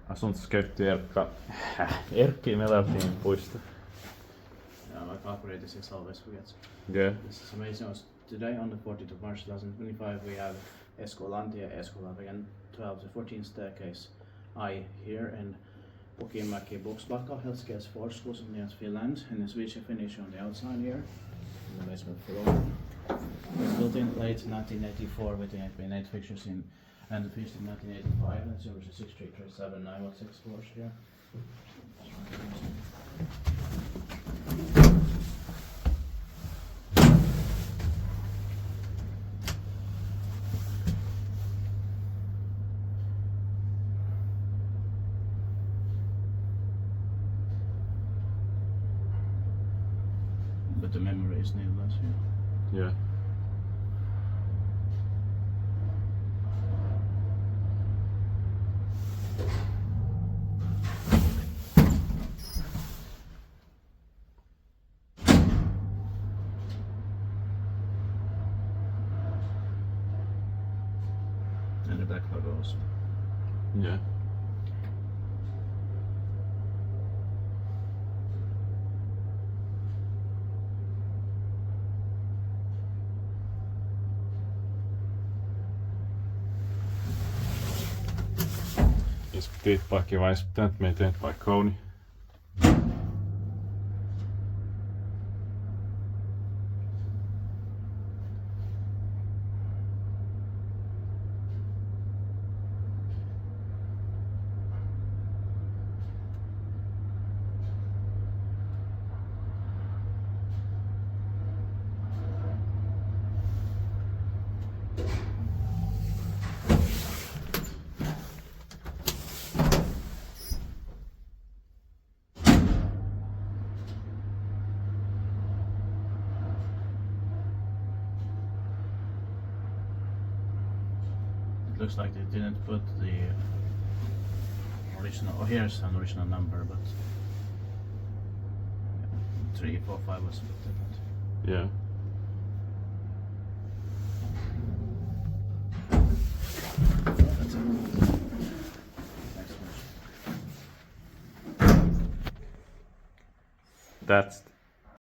Asuntoskäytti Erkki Melartin puisto. Yeah, my calculator says always forgets. Yeah. This is amazing. Today on the 14th of March 2025 we have Eskolantie, and 12 to 14 staircase. I here in Pukinmäki, Buxbacka, Helsinki's 4 schools in Finland, and the Swedish finish on the outside here, in the basement floor. It was built in late 1984 with the 8x8 fixtures in, and finished in 1985, and it's over 6337916 floors here. But the memory is needless here. Yeah. And the back logo also. Yeah. Is dit by Vice maintained by Kone. It looks like they didn't put the original. Oh, here's an original number, but 3, 4, 5 was a bit different. Yeah. That's it. Thanks so much. That's